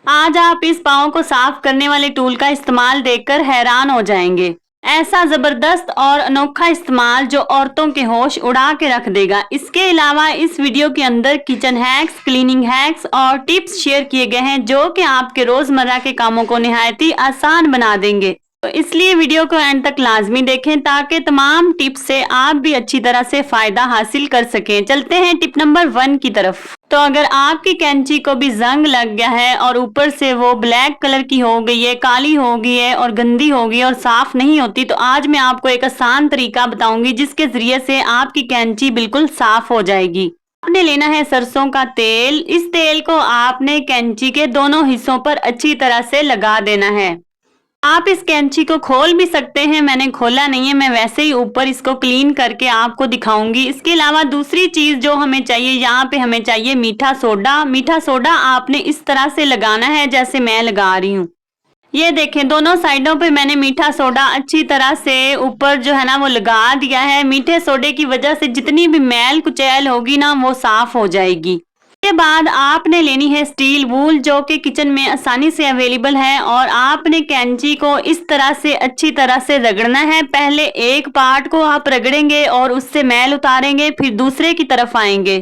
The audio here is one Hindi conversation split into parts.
आज आप इस पाँव को साफ करने वाले टूल का इस्तेमाल देखकर हैरान हो जाएंगे। ऐसा जबरदस्त और अनोखा इस्तेमाल जो औरतों के होश उड़ा के रख देगा। इसके अलावा इस वीडियो के अंदर किचन हैक्स, क्लीनिंग हैक्स और टिप्स शेयर किए गए हैं जो कि आपके रोजमर्रा के कामों को निहायत ही आसान बना देंगे। तो इसलिए वीडियो को एंड तक लाजमी देखें ताकि तमाम टिप्स से आप भी अच्छी तरह से फायदा हासिल कर सकें। चलते हैं टिप नंबर 1 की तरफ। तो अगर आपकी कैंची को भी जंग लग गया है और ऊपर से वो ब्लैक कलर की हो गई है, काली हो गई है और गंदी हो गई है और साफ नहीं होती, तो आज मैं आपको एक आसान तरीका बताऊंगी जिसके जरिए से आपकी कैंची बिल्कुल साफ हो जाएगी। आपने लेना है सरसों का तेल। इस तेल को आपने कैंची के दोनों हिस्सों पर अच्छी तरह से लगा देना है। आप इस कैंची को खोल भी सकते हैं, मैंने खोला नहीं है, मैं वैसे ही ऊपर इसको क्लीन करके आपको दिखाऊंगी। इसके अलावा दूसरी चीज जो हमें चाहिए, यहाँ पे हमें चाहिए मीठा सोडा। मीठा सोडा आपने इस तरह से लगाना है जैसे मैं लगा रही हूँ। ये देखें, दोनों साइडों पे मैंने मीठा सोडा अच्छी तरह से ऊपर जो है ना वो लगा दिया है। मीठे सोडे की वजह से जितनी भी मैल कुचैल होगी ना वो साफ हो जाएगी। इसके बाद आपने लेनी है स्टील वूल जो कि किचन में आसानी से अवेलेबल है और आपने कैंची को इस तरह से अच्छी तरह से रगड़ना है। पहले एक पार्ट को आप रगड़ेंगे और उससे मैल उतारेंगे, फिर दूसरे की तरफ आएंगे।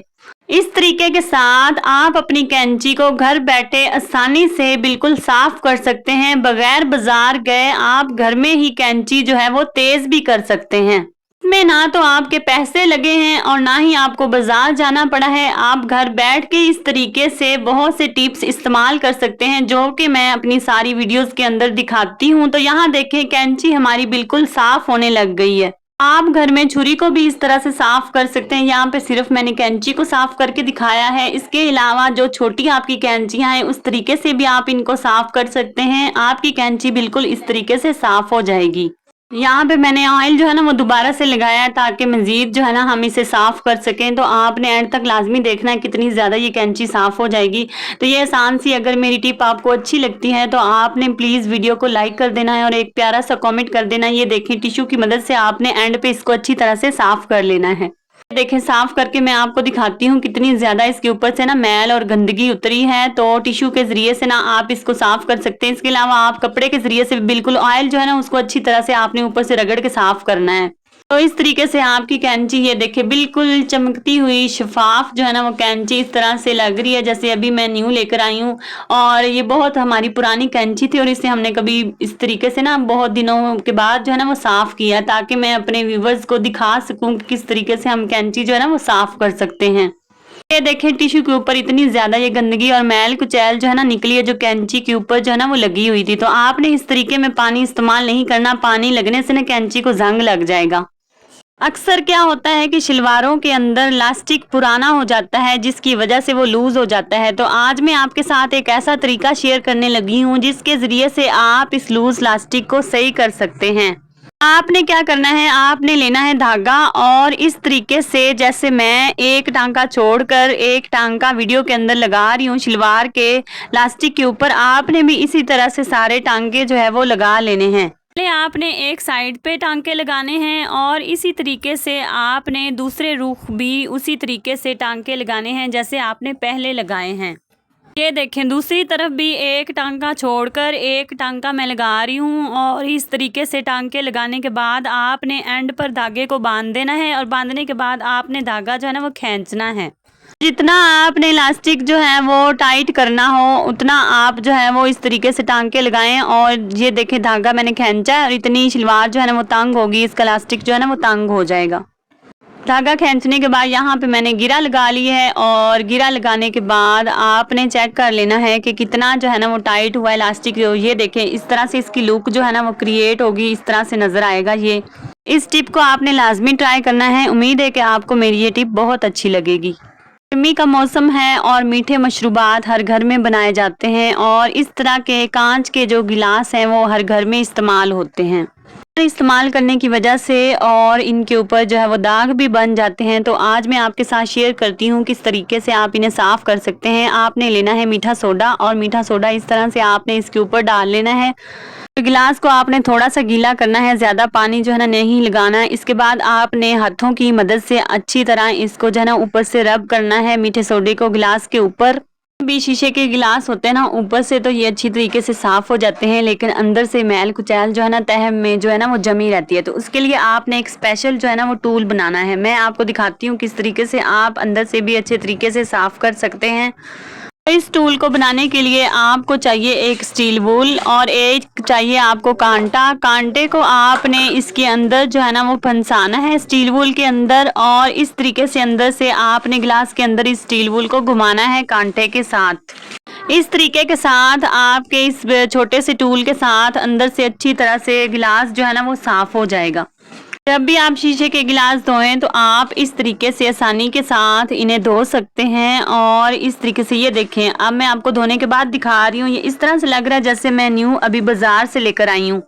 इस तरीके के साथ आप अपनी कैंची को घर बैठे आसानी से बिल्कुल साफ कर सकते हैं। बगैर बाजार गए आप घर में ही कैंची जो है वो तेज भी कर सकते हैं। इसमें ना तो आपके पैसे लगे हैं और ना ही आपको बाजार जाना पड़ा है। आप घर बैठ के इस तरीके से बहुत से टिप्स इस्तेमाल कर सकते हैं जो कि मैं अपनी सारी वीडियोस के अंदर दिखाती हूँ। तो यहाँ देखें, कैंची हमारी बिल्कुल साफ होने लग गई है। आप घर में छुरी को भी इस तरह से साफ कर सकते हैं। यहाँ पे सिर्फ मैंने कैंची को साफ करके दिखाया है। इसके अलावा जो छोटी आपकी कैंचियां हैं उस तरीके से भी आप इनको साफ कर सकते हैं। आपकी कैंची बिल्कुल इस तरीके से साफ हो जाएगी। यहाँ पे मैंने ऑयल जो है ना वो दोबारा से लगाया है ताकि मजीद जो है ना हम इसे साफ कर सकें। तो आपने एंड तक लाजमी देखना है कितनी ज्यादा ये कैंची साफ हो जाएगी। तो ये आसान सी अगर मेरी टिप आपको अच्छी लगती है तो आपने प्लीज वीडियो को लाइक कर देना है और एक प्यारा सा कमेंट कर देना है। ये देखें, टिश्यू की मदद से आपने एंड पे इसको अच्छी तरह से साफ कर लेना है। देखें, साफ करके मैं आपको दिखाती हूँ कितनी ज्यादा इसके ऊपर से ना मैल और गंदगी उतरी है। तो टिश्यू के जरिए से ना आप इसको साफ कर सकते हैं। इसके अलावा आप कपड़े के जरिए से बिल्कुल ऑयल जो है ना उसको अच्छी तरह से आपने ऊपर से रगड़ के साफ करना है। तो इस तरीके से आपकी कैंची ये देखिए बिल्कुल चमकती हुई शफाफ जो है ना वो कैंची इस तरह से लग रही है जैसे अभी मैं न्यू लेकर आई हूँ। और ये बहुत हमारी पुरानी कैंची थी और इसे हमने कभी इस तरीके से ना बहुत दिनों के बाद जो है ना वो साफ किया ताकि मैं अपने व्यूवर्स को दिखा सकूं कि किस तरीके से हम कैंची जो है ना वो साफ कर सकते हैं। ये देखें, टिश्यू के ऊपर इतनी ज्यादा ये गंदगी और मैल कुचैल जो है ना निकली है जो कैंची के ऊपर जो है ना वो लगी हुई थी। तो आपने इस तरीके में पानी इस्तेमाल नहीं करना, पानी लगने से ना कैंची को जंग लग जाएगा। अक्सर क्या होता है कि शलवारों के अंदर इलास्टिक पुराना हो जाता है जिसकी वजह से वो लूज हो जाता है। तो आज मैं आपके साथ एक ऐसा तरीका शेयर करने लगी हूँ जिसके जरिए से आप इस लूज इलास्टिक को सही कर सकते हैं। आपने क्या करना है, आपने लेना है धागा और इस तरीके से जैसे मैं एक टांका छोड़कर एक टांका वीडियो के अंदर लगा रही हूँ शलवार के इलास्टिक के ऊपर, आपने भी इसी तरह से सारे टांके जो है वो लगा लेने हैं। पहले आपने एक साइड पे टांके लगाने हैं और इसी तरीके से आपने दूसरे रुख भी उसी तरीके से टांके लगाने हैं जैसे आपने पहले लगाए हैं। ये देखें, दूसरी तरफ भी एक टांका छोड़कर एक टांका मैं लगा रही हूँ और इस तरीके से टांके लगाने के बाद आपने एंड पर धागे को बांध देना है और बांधने के बाद आपने धागा जो है ना वो खींचना है। जितना आपने इलास्टिक जो है वो टाइट करना हो उतना आप जो है वो इस तरीके से टांके लगाएं। और ये देखें, धागा मैंने खींचा है और इतनी शलवार जो है ना वो तंग होगी, इसका इलास्टिक जो है ना वो तंग हो जाएगा। धागा खींचने के बाद यहाँ पे मैंने गिरा लगा ली है और गिरा लगाने के बाद आपने चेक कर लेना है कि कितना जो है ना वो टाइट हुआ इलास्टिक। ये देखें, इस तरह से इसकी लुक जो है ना वो क्रिएट होगी, इस तरह से नजर आएगा। ये इस टिप को आपने लाजमी ट्राई करना है। उम्मीद है कि आपको मेरी ये टिप बहुत अच्छी लगेगी। गर्मी का मौसम है और मीठे मशरूबात हर घर में बनाए जाते हैं और इस तरह के कांच के जो गिलास हैं वो हर घर में इस्तेमाल होते हैं। इस्तेमाल करने की वजह से और इनके ऊपर जो है वो दाग भी बन जाते हैं। तो आज मैं आपके साथ शेयर करती हूँ किस तरीके से आप इन्हें साफ कर सकते हैं। आपने लेना है मीठा सोडा और मीठा सोडा इस तरह से आपने इसके ऊपर डाल लेना है। तो गिलास को आपने थोड़ा सा गीला करना है, ज्यादा पानी जो है ना नहीं लगाना है। इसके बाद आपने हाथों की मदद से अच्छी तरह इसको जो है ना ऊपर से रब करना है मीठे सोडे को गिलास के ऊपर। भी शीशे के गिलास होते हैं ना, ऊपर से तो ये अच्छी तरीके से साफ हो जाते हैं, लेकिन अंदर से मैल कुचैल जो है ना, तह में जो है ना वो जमी रहती है। तो उसके लिए आपने एक स्पेशल जो है ना वो टूल बनाना है। मैं आपको दिखाती हूँ किस तरीके से आप अंदर से भी अच्छे तरीके से साफ कर सकते हैं। इस टूल को बनाने के लिए आपको चाहिए एक स्टील वूल और एक चाहिए आपको कांटा। कांटे को आपने इसके अंदर जो है ना वो फंसाना है स्टील वूल के अंदर, और इस तरीके से अंदर से आपने गिलास के अंदर इस स्टील वूल को घुमाना है कांटे के साथ। इस तरीके के साथ आपके इस छोटे से टूल के साथ अंदर से अच्छी तरह से गिलास जो है ना वो साफ हो जाएगा। जब भी आप शीशे के गिलास धोएं तो आप इस तरीके से आसानी के साथ इन्हें धो सकते हैं। और इस तरीके से ये देखें, अब मैं आपको धोने के बाद दिखा रही हूँ। ये इस तरह से लग रहा है जैसे मैं न्यू अभी बाजार से लेकर आई हूँ।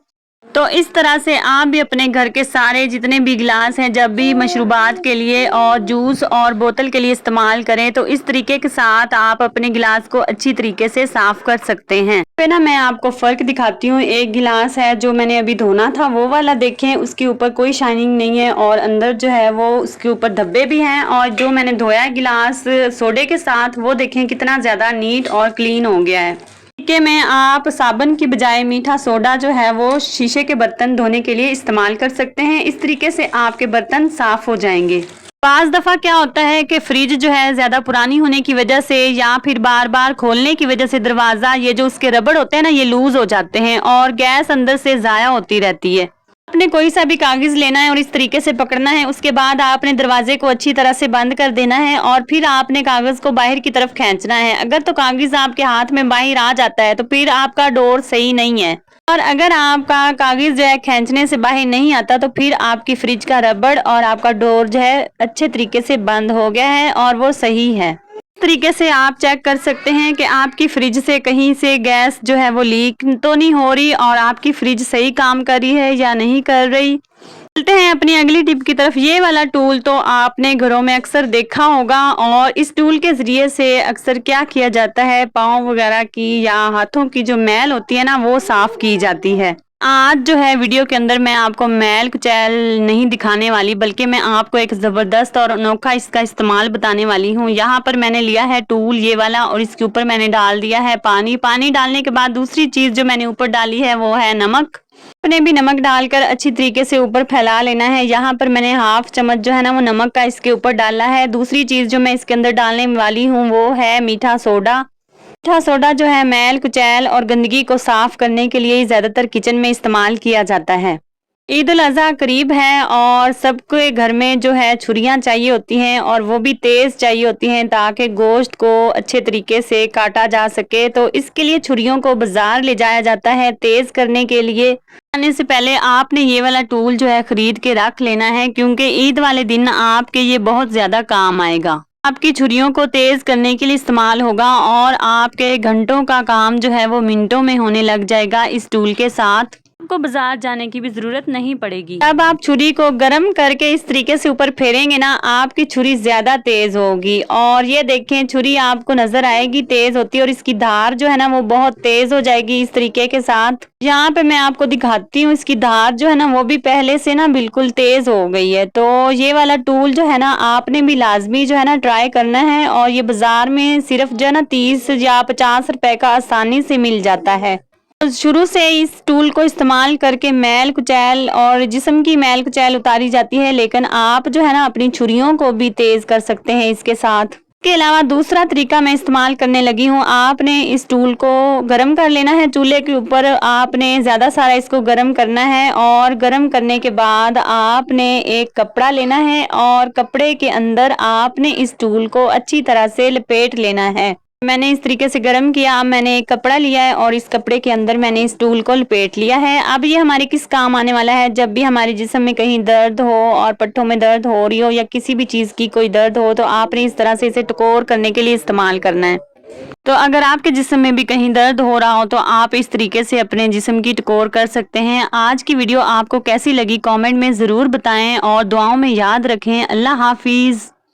तो इस तरह से आप भी अपने घर के सारे जितने भी गिलास हैं, जब भी मशरूबात के लिए और जूस और बोतल के लिए इस्तेमाल करें, तो इस तरीके के साथ आप अपने गिलास को अच्छी तरीके से साफ कर सकते हैं। फिर ना मैं आपको फ़र्क दिखाती हूँ। एक गिलास है जो मैंने अभी धोना था, वो वाला देखें, उसके ऊपर कोई शाइनिंग नहीं है और अंदर जो है वो उसके ऊपर धब्बे भी हैं। और जो मैंने धोया गिलास सोडे के साथ, वो देखें कितना ज़्यादा नीट और क्लीन हो गया है। के में आप साबुन की बजाय मीठा सोडा जो है वो शीशे के बर्तन धोने के लिए इस्तेमाल कर सकते हैं। इस तरीके से आपके बर्तन साफ हो जाएंगे। पांच दफ़ा क्या होता है कि फ्रिज जो है ज़्यादा पुरानी होने की वजह से या फिर बार बार खोलने की वजह से दरवाज़ा, ये जो उसके रबड़ होते हैं ना, ये लूज हो जाते हैं और गैस अंदर से ज़ाया होती रहती है। आपने कोई सा भी कागज़ लेना है और इस तरीके से पकड़ना है। उसके बाद आपने दरवाजे को अच्छी तरह से बंद कर देना है और फिर आपने कागज़ को बाहर की तरफ खींचना है। अगर तो कागज़ आपके हाथ में बाहर आ जाता है तो फिर आपका डोर सही नहीं है, और अगर आपका कागज़ जो है खींचने से बाहर नहीं आता तो फिर आपकी फ्रिज का रबड़ और आपका डोर जो है अच्छे तरीके से बंद हो गया है और वो सही है। तरीके से आप चेक कर सकते हैं कि आपकी फ्रिज से कहीं से गैस जो है वो लीक तो नहीं हो रही और आपकी फ्रिज सही काम कर रही है या नहीं कर रही। चलते हैं अपनी अगली टिप की तरफ। ये वाला टूल तो आपने घरों में अक्सर देखा होगा, और इस टूल के जरिए से अक्सर क्या किया जाता है, पाँव वगैरह की या हाथों की जो मैल होती है ना वो साफ की जाती है। आज जो है वीडियो के अंदर मैं आपको मैल कुचैल नहीं दिखाने वाली, बल्कि मैं आपको एक ज़बरदस्त और अनोखा इसका इस्तेमाल बताने वाली हूँ। यहाँ पर मैंने लिया है टूल ये वाला और इसके ऊपर मैंने डाल दिया है पानी। पानी डालने के बाद दूसरी चीज़ जो मैंने ऊपर डाली है वो है नमक। अपने भी नमक डालकर अच्छी तरीके से ऊपर फैला लेना है। यहाँ पर मैंने हाफ चम्मच जो है ना वो नमक का इसके ऊपर डाला है। दूसरी चीज़ जो मैं इसके अंदर डालने वाली हूँ वो है मीठा सोडा। मीठा सोडा जो है मैल कुचैल और गंदगी को साफ करने के लिए ज़्यादातर किचन में इस्तेमाल किया जाता है। ईद उल अज़हा करीब है और सबके घर में जो है छुरियां चाहिए होती हैं, और वो भी तेज़ चाहिए होती हैं ताकि गोश्त को अच्छे तरीके से काटा जा सके। तो इसके लिए छुरियों को बाज़ार ले जाया जाता है तेज़ करने के लिए। आने से पहले आपने ये वाला टूल जो है ख़रीद के रख लेना है, क्योंकि ईद वाले दिन आपके ये बहुत ज़्यादा काम आएगा। आपकी छुरियों को तेज़ करने के लिए इस्तेमाल होगा और आपके घंटों का काम जो है वो मिनटों में होने लग जाएगा इस टूल के साथ। आपको बाजार जाने की भी जरूरत नहीं पड़ेगी। अब आप छुरी को गर्म करके इस तरीके से ऊपर फेरेंगे ना, आपकी छुरी ज्यादा तेज होगी। और ये देखें, छुरी आपको नजर आएगी तेज होती है और इसकी धार जो है ना वो बहुत तेज हो जाएगी इस तरीके के साथ। यहाँ पे मैं आपको दिखाती हूँ, इसकी धार जो है ना वो भी पहले से ना बिल्कुल तेज हो गई है। तो ये वाला टूल जो है ना आपने भी लाजमी जो है ना ट्राई करना है, और ये बाजार में सिर्फ जो है ना 30 या 50 रुपए का आसानी से मिल जाता है। शुरू से इस टूल को इस्तेमाल करके मैल कुचैल और जिस्म की मैल कुचैल उतारी जाती है, लेकिन आप जो है ना अपनी छुरियों को भी तेज कर सकते हैं इसके साथ। इसके अलावा दूसरा तरीका मैं इस्तेमाल करने लगी हूँ। आपने इस टूल को गर्म कर लेना है चूल्हे के ऊपर। आपने ज़्यादा सारा इसको गर्म करना है, और गर्म करने के बाद आपने एक कपड़ा लेना है और कपड़े के अंदर आपने इस टूल को अच्छी तरह से लपेट लेना है। मैंने इस तरीके से गर्म किया। अब मैंने एक कपड़ा लिया है और इस कपड़े के अंदर मैंने इस टूल को लपेट लिया है। अब ये हमारे किस काम आने वाला है, जब भी हमारे जिस्म में कहीं दर्द हो और पट्टों में दर्द हो रही हो या किसी भी चीज़ की कोई दर्द हो, तो आपने इस तरह से इसे टकोर करने के लिए इस्तेमाल करना है। तो अगर आपके जिस्म में भी कहीं दर्द हो रहा हो तो आप इस तरीके से अपने जिस्म की टकोर कर सकते हैं। आज की वीडियो आपको कैसी लगी कमेंट में ज़रूर बताएं और दुआओं में याद रखें। अल्लाह हाफिज़।